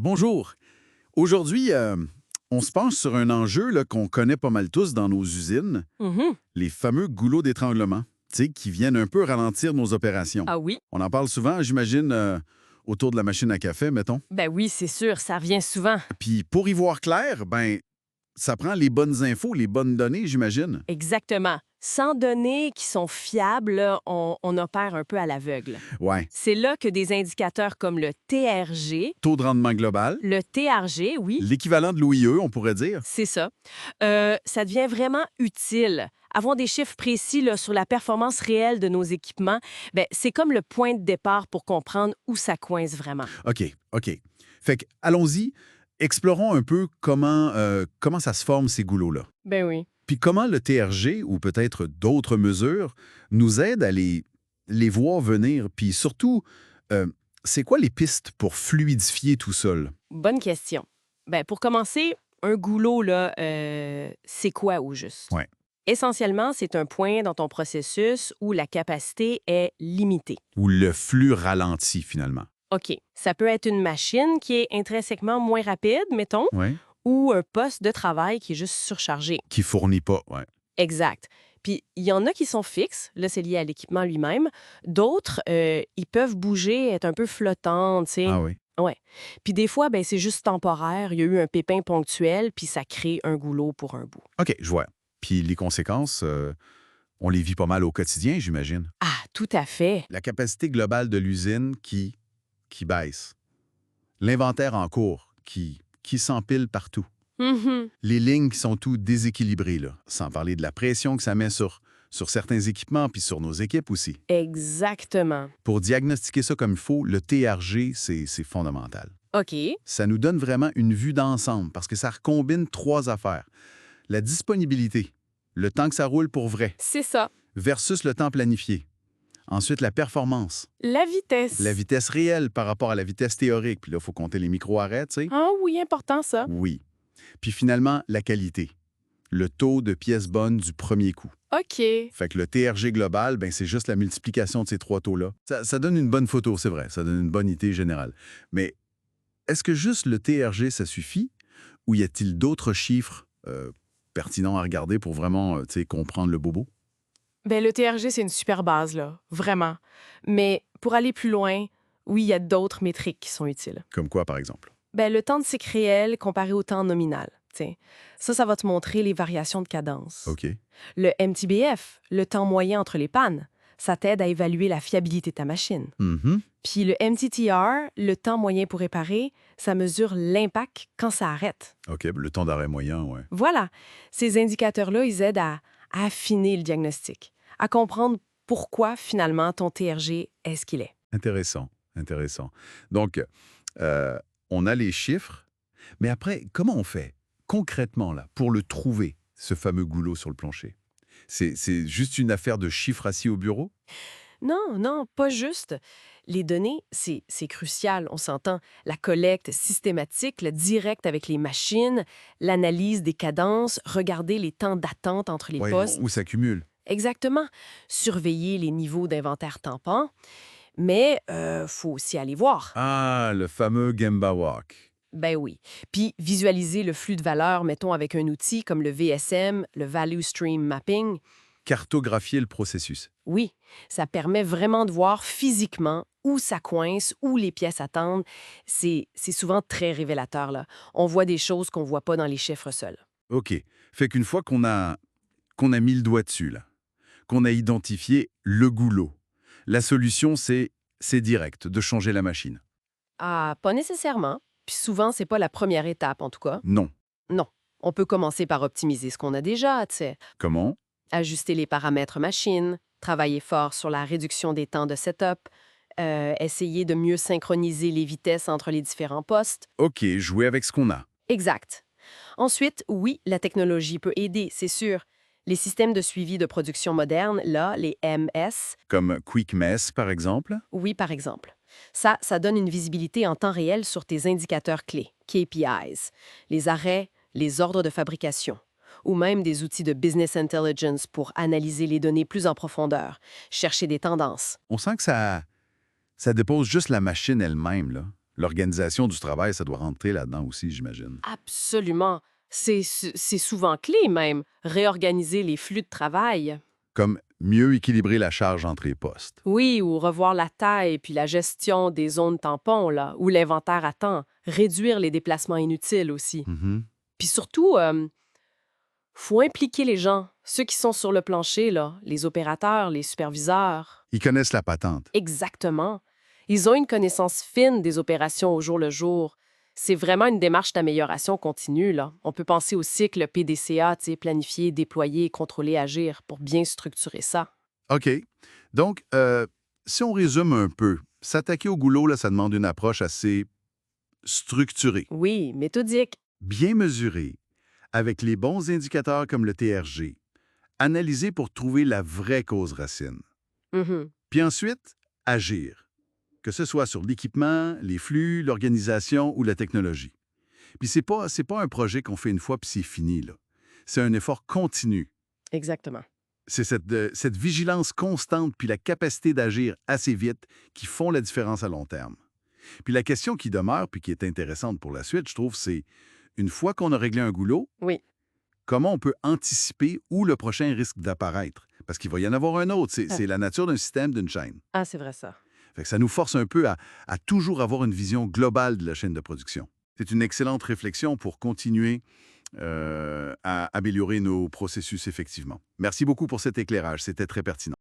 Bonjour. Aujourd'hui, on se penche sur un enjeu là, qu'on connaît pas mal tous dans nos usines, Mhm. les fameux goulots d'étranglement, tu sais, qui viennent un peu ralentir nos opérations. Ah oui? On en parle souvent, j'imagine, autour de la machine à café, mettons. Ben oui, c'est sûr, ça revient souvent. Puis pour y voir clair, ben, ça prend les bonnes infos, les bonnes données, j'imagine. Exactement. Sans données qui sont fiables, là, on opère un peu à l'aveugle. Ouais. C'est là que des indicateurs comme le TRG, Taux de rendement global, le TRG, oui, l'équivalent de l'OIE, on pourrait dire. c'est ça, ça devient vraiment utile. Avoir des chiffres précis là, sur la performance réelle de nos équipements, ben, c'est comme le point de départ pour comprendre où ça coince vraiment. OK, OK. Fait que, allons-y, explorons un peu comment ça se forme, ces goulots-là. Ben oui. Puis comment le TRG, ou peut-être d'autres mesures, nous aident à les voir venir? Puis surtout, euh, c'est quoi les pistes pour fluidifier tout seul? Bonne question. Ben, pour commencer, un goulot, là, c'est quoi au juste? Ouais. Essentiellement, c'est un point dans ton processus où la capacité est limitée. Ou le flux ralenti, finalement. OK, ça peut être une machine qui est intrinsèquement moins rapide, mettons, Ouais. ou un poste de travail qui est juste surchargé. Qui fournit pas, ouais. Exact. Puis, il y en a qui sont fixes, là, c'est lié à l'équipement lui-même. D'autres, ils peuvent bouger, être un peu flottants, tu sais. Ah oui. Ouais. Puis des fois, ben, c'est juste temporaire. Il y a eu un pépin ponctuel, puis ça crée un goulot pour un bout. OK, je vois. Puis les conséquences, on les vit pas mal au quotidien, j'imagine. Ah, tout à fait. La capacité globale de l'usine qui baisse. L'inventaire en cours qui s'empile partout. Mhm. Les lignes qui sont tout déséquilibrées, là, sans parler de la pression que ça met sur certains équipements puis sur nos équipes aussi. Exactement. Pour diagnostiquer ça comme il faut, le TRG, c'est fondamental. OK. Ça nous donne vraiment une vue d'ensemble parce que ça recombine trois affaires. La disponibilité, le temps que ça roule pour vrai, C'est ça. versus le temps planifié. Ensuite, la performance, La vitesse. la vitesse réelle par rapport à la vitesse théorique. Puis là, il faut compter les micro-arrêts, tu sais. Ah oui, important ça. Oui. Puis finalement, la qualité. Le taux de pièces bonnes du premier coup. OK. Fait que le TRG global, ben, c'est juste la multiplication de ces trois taux-là. Ça donne une bonne photo, c'est vrai. Ça donne une bonne idée générale. Mais est-ce que juste le TRG, ça suffit? Ou y a-t-il d'autres chiffres pertinents à regarder pour vraiment tu sais, comprendre le bobo? Ben, le TRG, c'est une super base, là. Vraiment. Mais pour aller plus loin, oui, il y a d'autres métriques qui sont utiles. Comme quoi, par exemple? Ben, le temps de cycle réel comparé au temps nominal. Tiens. Ça va te montrer les variations de cadence. OK. Le MTBF, le temps moyen entre les pannes, ça t'aide à évaluer la fiabilité de ta machine. Mhm. Puis le MTTR, le temps moyen pour réparer, ça mesure l'impact quand ça arrête. OK, le temps d'arrêt moyen, ouais. Voilà, ces indicateurs-là, ils aident à affiner le diagnostic, à comprendre pourquoi finalement ton TRG est ce qu'il est. Intéressant, intéressant. Donc, on a les chiffres, mais après, comment on fait concrètement là pour le trouver, ce fameux goulot sur le plancher? C'est juste une affaire de chiffres assis au bureau? Non, non, pas juste. Les données, c'est crucial, on s'entend. La collecte systématique, le direct avec les machines, l'analyse des cadences, regarder les temps d'attente entre les Oui, postes. où ça cumule. Exactement. Surveiller les niveaux d'inventaire tampant. Mais faut aussi aller voir. Ah, le fameux Gemba Walk. Ben oui. Puis visualiser le flux de valeur, mettons, avec un outil comme le VSM, le Value Stream Mapping. Cartographier le processus. Oui, ça permet vraiment de voir physiquement où ça coince, où les pièces attendent. C'est souvent très révélateur, là. On voit des choses qu'on voit pas dans les chiffres seuls. OK. Fait qu'une fois qu'on a mis le doigt dessus, là, qu'on a identifié le goulot, la solution, c'est direct, de changer la machine. Ah, pas nécessairement. Puis souvent, c'est pas la première étape, en tout cas. Non. Non. On peut commencer par optimiser ce qu'on a déjà, tu sais. Comment? Ajuster les paramètres machine, travailler fort sur la réduction des temps de setup, essayer de mieux synchroniser les vitesses entre les différents postes. OK, jouer avec ce qu'on a. Exact. Ensuite, oui, la technologie peut aider, c'est sûr. Les systèmes de suivi de production modernes, là, les MS, Comme Quick Mess, par exemple. oui, par exemple. Ça donne une visibilité en temps réel sur tes indicateurs clés, KPIs, les arrêts, les ordres de fabrication, ou même des outils de business intelligence pour analyser les données plus en profondeur, chercher des tendances. On sent que ça dépose juste la machine elle-même, là. L'organisation du travail, ça doit rentrer là-dedans aussi, j'imagine. Absolument. C'est souvent clé même, réorganiser les flux de travail. Comme mieux équilibrer la charge entre les postes. Oui, ou revoir la taille puis la gestion des zones tampons, là, ou l'inventaire à temps. Réduire les déplacements inutiles aussi. Mhm. Puis surtout, faut impliquer les gens, ceux qui sont sur le plancher, là, les opérateurs, les superviseurs. Ils connaissent la patente. Exactement. Ils ont une connaissance fine des opérations au jour le jour. C'est vraiment une démarche d'amélioration continue, là. On peut penser au cycle PDCA, tu sais, planifier, déployer, contrôler, agir, pour bien structurer ça. OK. Donc, si on résume un peu, s'attaquer au goulot, là, ça demande une approche assez structurée, Oui, méthodique. bien mesurée, avec les bons indicateurs comme le TRG, analysée pour trouver la vraie cause racine. Mhm. Puis ensuite, agir, que ce soit sur l'équipement, les flux, l'organisation ou la technologie. Puis c'est pas un projet qu'on fait une fois puis c'est fini, là. C'est un effort continu. Exactement. C'est cette vigilance constante puis la capacité d'agir assez vite qui font la différence à long terme. Puis la question qui demeure, puis qui est intéressante pour la suite, je trouve, c'est, une fois qu'on a réglé un goulot, Oui. comment on peut anticiper où le prochain risque d'apparaître? Parce qu'il va y en avoir un autre. C'est Ah, c'est la nature d'un système, d'une chaîne. ah, c'est vrai ça. Fait que ça nous force un peu à toujours avoir une vision globale de la chaîne de production. C'est une excellente réflexion pour continuer à améliorer nos processus, effectivement. Merci beaucoup pour cet éclairage. C'était très pertinent.